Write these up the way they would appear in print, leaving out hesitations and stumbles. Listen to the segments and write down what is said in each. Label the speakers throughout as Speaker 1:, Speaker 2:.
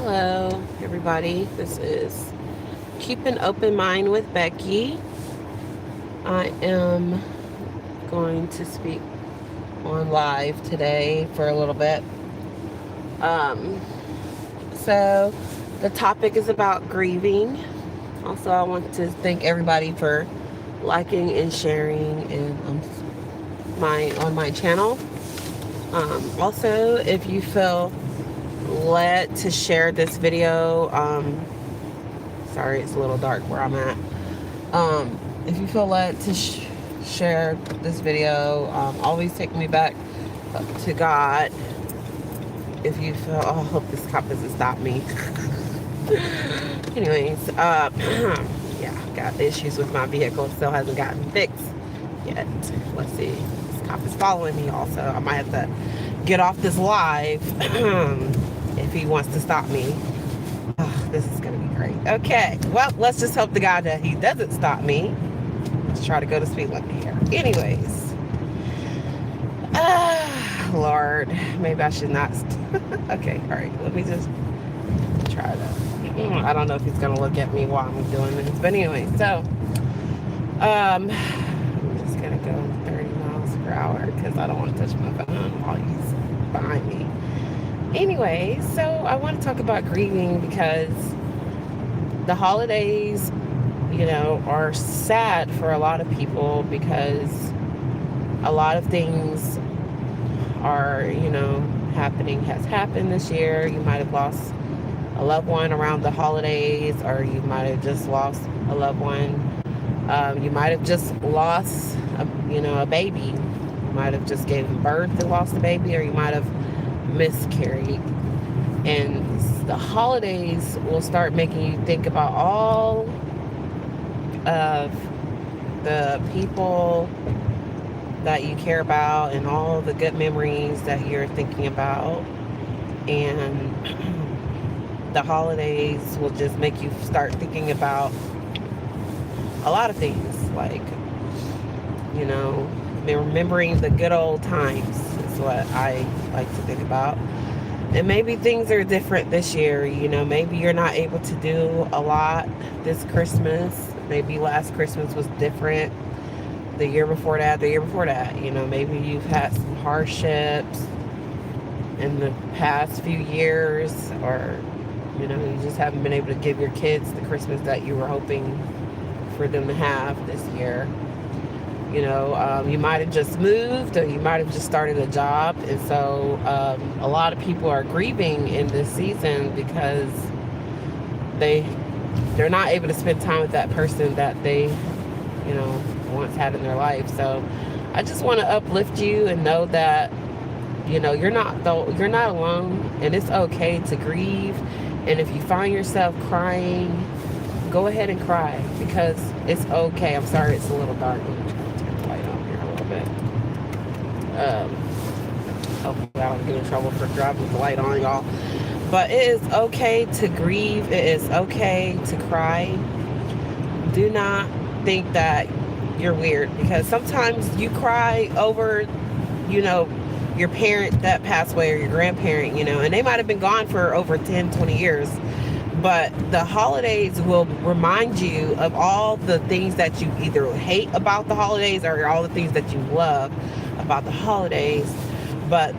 Speaker 1: Hello, everybody. This is Keep an Open Mind with Becky. I am going to speak on live today for a little bit. Um, so, the topic is about grieving. Also, I want to thank everybody for liking and sharing and on my channel. Also, if you feel led to share this video, sorry, it's a little dark where I'm at. If you feel led to share this video, always take me back to God. If you feel, oh, I hope this cop doesn't stop me. Anyways, yeah, got issues with my vehicle. Still hasn't gotten fixed yet. Let's see. This cop is following me also. I might have to get off this live if he wants to stop me. Oh, this is going to be great. Okay, well, let's just hope to God that he doesn't stop me. Let's try to go to speed limit here. Anyways. Lord, maybe I should not. Okay, all right, let me just try to. I don't know if he's going to look at me while I'm doing this. But anyway, so, I'm just going to go 30 miles per hour because I don't want to touch my phone while he's behind me. Anyway, so I want to talk about grieving because the holidays, are sad for a lot of people because a lot of things are, has happened this year. You might have lost a loved one around the holidays, or you might have just lost a loved one. You might have just lost, a baby. You might have just given birth and lost a baby, or you might have miscarried. And the holidays will start making you think about all of the people that you care about and all the good memories that you're thinking about. And the holidays will just make you start thinking about a lot of things, like, remembering the good old times is what I like to think about. And maybe things are different this year. Maybe you're not able to do a lot this Christmas. Maybe last Christmas was different. The year before that. Maybe you've had some hardships in the past few years, or, you just haven't been able to give your kids the Christmas that you were hoping for them to have this year. You might have just moved, or you might have just started a job. And so a lot of people are grieving in this season because they're not able to spend time with that person that they, once had in their life. So I just want to uplift you and know that, you're not alone, and it's okay to grieve. And if you find yourself crying, go ahead and cry, because it's okay. I'm sorry it's a little dark. Hopefully I don't get in trouble for driving the light on, y'all. But it is okay to grieve. It is okay to cry. Do not think that you're weird, because sometimes you cry over, your parent that passed away, or your grandparent, and they might have been gone for over 10, 20 years. But the holidays will remind you of all the things that you either hate about the holidays, or all the things that you love about the holidays. But,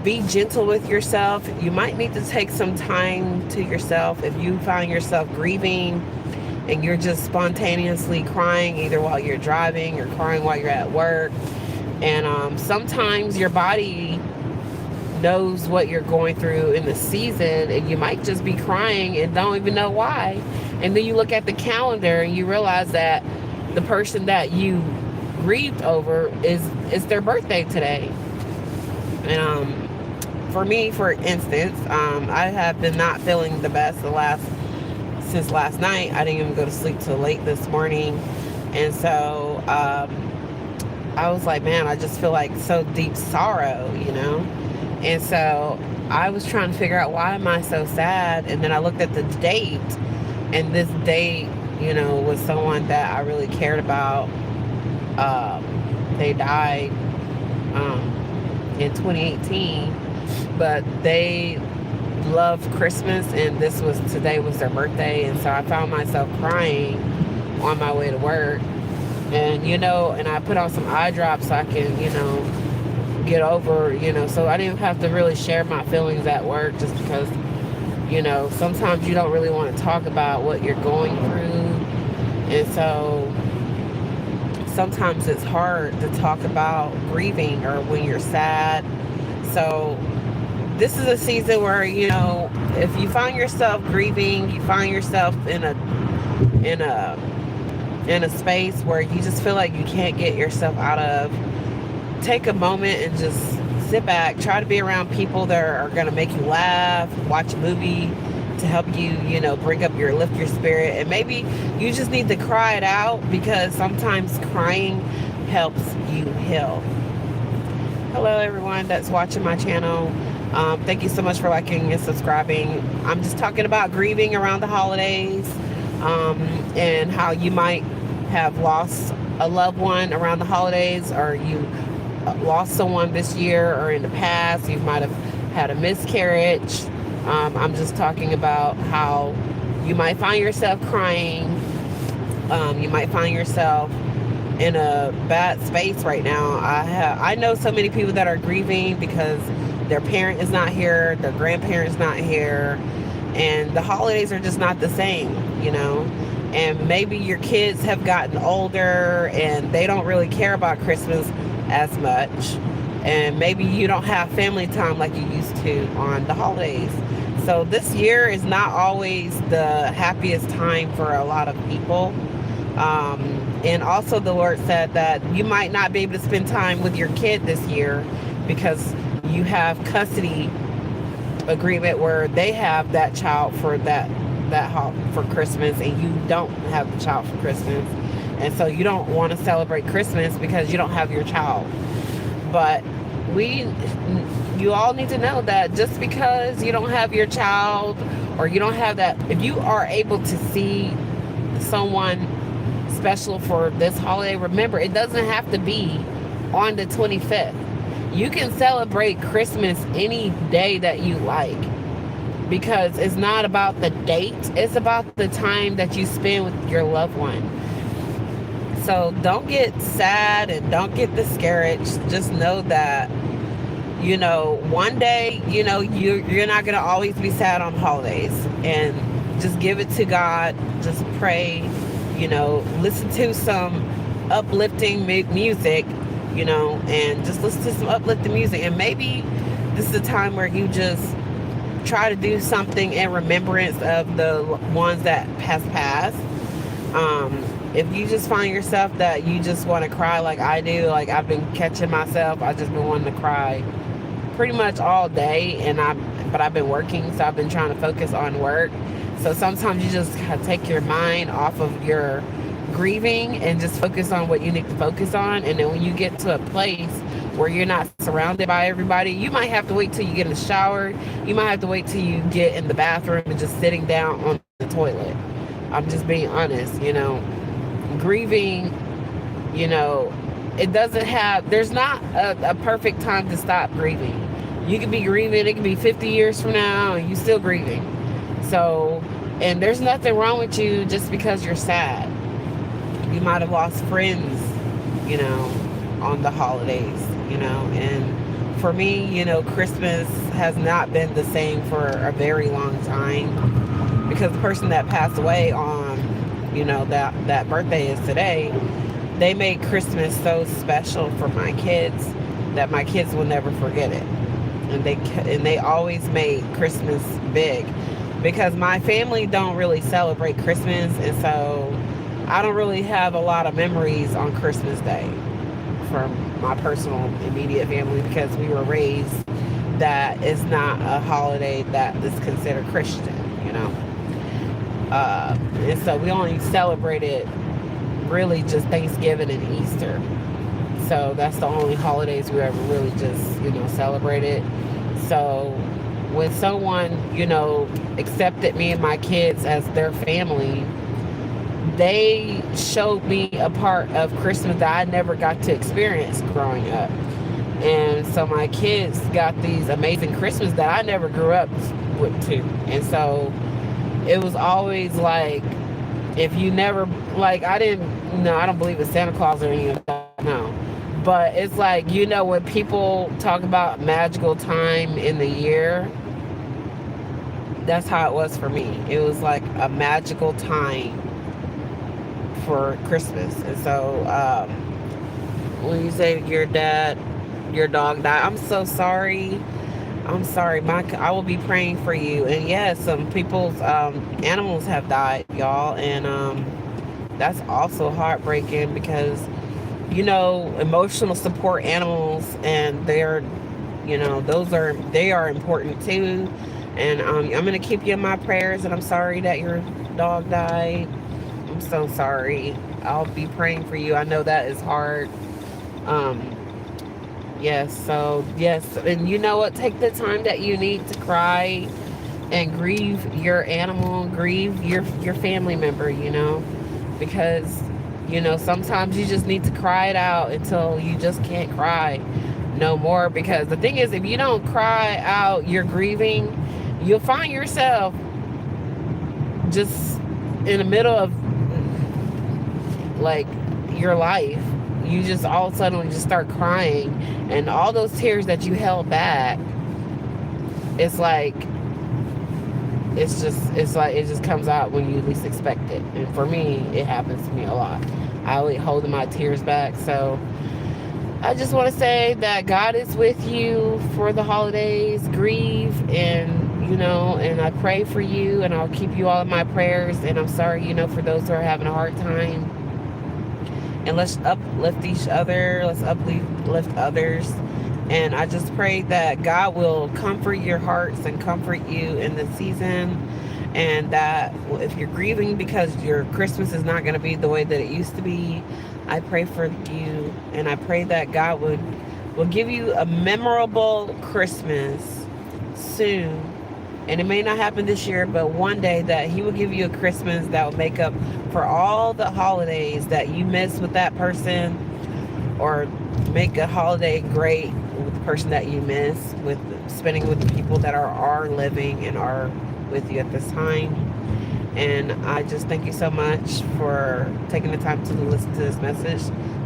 Speaker 1: be gentle with yourself. You might need to take some time to yourself. If you find yourself grieving and you're just spontaneously crying, either while you're driving or crying while you're at work. And sometimes your body knows what you're going through in the season, and you might just be crying and don't even know why. And then you look at the calendar and you realize that the person that you grieved over is their birthday today. And for me, for instance, I have been not feeling the best since last night. I didn't even go to sleep till late this morning. And so I was like, man, I just feel like so deep sorrow, And so I was trying to figure out, why am I so sad? And then I looked at the date, and this date, was someone that I really cared about. They died in 2018, but they love Christmas, and today was their birthday, and so I found myself crying on my way to work. And and I put on some eye drops so I can get over, so I didn't have to really share my feelings at work, just because sometimes you don't really want to talk about what you're going through. And so sometimes it's hard to talk about grieving or when you're sad. So this is a season where, if you find yourself grieving, you find yourself in a space where you just feel like you can't get yourself out of, take a moment and just sit back. Try to be around people that are going to make you laugh, watch a movie to help you, lift your spirit. And maybe you just need to cry it out, because sometimes crying helps you heal. Hello everyone that's watching my channel. Thank you so much for liking and subscribing. I'm just talking about grieving around the holidays, and how you might have lost a loved one around the holidays, or you lost someone this year or in the past. You might have had a miscarriage. I'm just talking about how you might find yourself crying. You might find yourself in a bad space right now. I know so many people that are grieving because their parent is not here, their grandparent's not here, and the holidays are just not the same, and maybe your kids have gotten older and they don't really care about Christmas as much, and maybe you don't have family time like you used to on the holidays. So this year is not always the happiest time for a lot of people. And also the Lord said that you might not be able to spend time with your kid this year because you have custody agreement where they have that child for for Christmas, and you don't have the child for Christmas, and so you don't want to celebrate Christmas because you don't have your child. But you all need to know that just because you don't have your child, or you don't have that, if you are able to see someone special for this holiday, remember, it doesn't have to be on the 25th. You can celebrate Christmas any day that you like, because it's not about the date, it's about the time that you spend with your loved one. So don't get sad and don't get discouraged. Just know that, one day, you're not going to always be sad on holidays, and just give it to God. Just pray, listen to some uplifting music, and just listen to some uplifting music. And maybe this is a time where you just try to do something in remembrance of the ones that has passed. If you just find yourself that you just want to cry like I do, like I've been catching myself, I've just been wanting to cry pretty much all day, but I've been working, so I've been trying to focus on work. So sometimes you just take your mind off of your grieving and just focus on what you need to focus on. And then when you get to a place where you're not surrounded by everybody, you might have to wait till you get in the shower. You might have to wait till you get in the bathroom and just sitting down on the toilet. I'm just being honest, grieving, there's not a perfect time to stop grieving. You could be grieving, it could be 50 years from now and you still grieving. So, and there's nothing wrong with you just because you're sad. You might have lost friends, on the holidays, and for me, Christmas has not been the same for a very long time, because the person that passed away on, that birthday is today. They made Christmas so special for my kids that my kids will never forget it. And they always made Christmas big, because my family don't really celebrate Christmas, and so I don't really have a lot of memories on Christmas Day from my personal immediate family, because we were raised that it's not a holiday that is considered Christian, and so we only celebrated really just Thanksgiving and Easter. So that's the only holidays we ever really just, celebrated. So when someone, accepted me and my kids as their family, they showed me a part of Christmas that I never got to experience growing up. And so my kids got these amazing Christmas that I never grew up with too. And so it was always like, if you never, like, I didn't, no, I don't believe in Santa Claus or any of that, no. But it's like, when people talk about magical time in the year, that's how it was for me. It was like a magical time for Christmas. And so when you say your dog died, I'm so sorry. I'm sorry. I will be praying for you. And yes, some people's animals have died, y'all. And that's also heartbreaking because, emotional support animals, and they are important too. And I'm going to keep you in my prayers, and I'm sorry that your dog died. I'm so sorry. I'll be praying for you. I know that is hard. Yes, so yes, and you know what? Take the time that you need to cry and grieve your animal, grieve your family member, because sometimes you just need to cry it out until you just can't cry no more. Because the thing is, if you don't cry out your grieving, you'll find yourself just in the middle of like your life. You just all of a sudden just start crying, and all those tears that you held back, it's like it just comes out when you least expect it. And for me, it happens to me a lot. I always hold my tears back. So I just want to say that God is with you for the holidays. Grieve, and and I pray for you, and I'll keep you all in my prayers. And I'm sorry, for those who are having a hard time. And let's uplift each other. Let's uplift others. And I just pray that God will comfort your hearts and comfort you in this season. And that if you're grieving because your Christmas is not going to be the way that it used to be, I pray for you. And I pray that God will give you a memorable Christmas soon. And it may not happen this year, but one day that he will give you a Christmas that will make up for all the holidays that you missed with that person, or make a holiday great with the person that you miss, with spending with the people that are living and are with you at this time. And I just thank you so much for taking the time to listen to this message.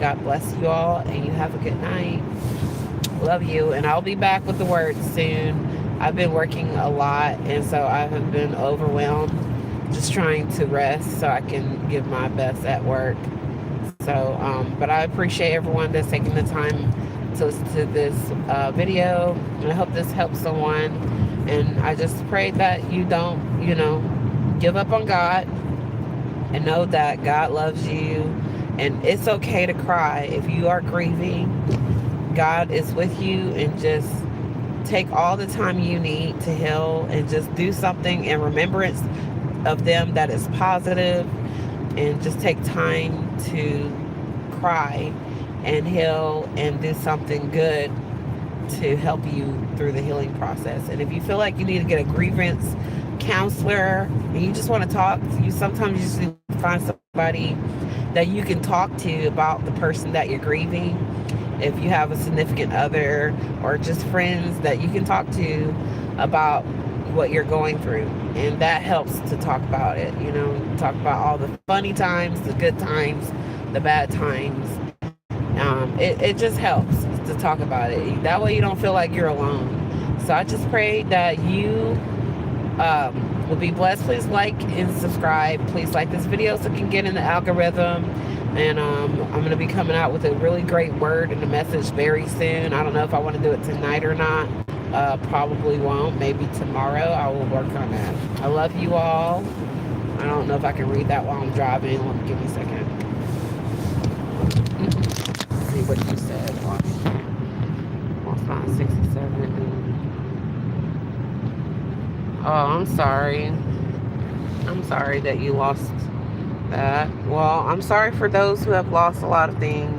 Speaker 1: God bless you all, and you have a good night. Love you, and I'll be back with the word soon. I've been working a lot, and so I have been overwhelmed, just trying to rest so I can give my best at work. So, but I appreciate everyone that's taking the time to listen to this video, and I hope this helps someone. And I just pray that you don't, give up on God, and know that God loves you, and it's okay to cry if you are grieving. God is with you, and just take all the time you need to heal, and just do something in remembrance of them that is positive, and just take time to cry and heal and do something good to help you through the healing process. And if you feel like you need to get a grievance counselor and you just want to talk, sometimes you just need to find somebody that you can talk to about the person that you're grieving. If you have a significant other or just friends that you can talk to about what you're going through, and that helps to talk about it. Talk about all the funny times, the good times, the bad times. It just helps to talk about it. That way you don't feel like you're alone. So I just pray that you will be blessed. Please like and subscribe. Please like this video so it can get in the algorithm. And I'm going to be coming out with a really great word and a message very soon. I don't know if I want to do it tonight or not. Probably won't. Maybe tomorrow. I will work on that. I love you all. I don't know if I can read that while I'm driving. Give me a second. See what you said. What's not 67? Oh, I'm sorry. I'm sorry that you lost that. Well, I'm sorry for those who have lost a lot of things.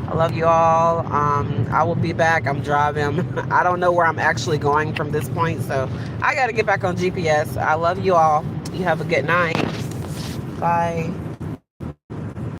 Speaker 1: I love you all. I will be back. I'm driving. I don't know where I'm actually going from this point, so I got to get back on GPS. I love you all. You have a good night. Bye.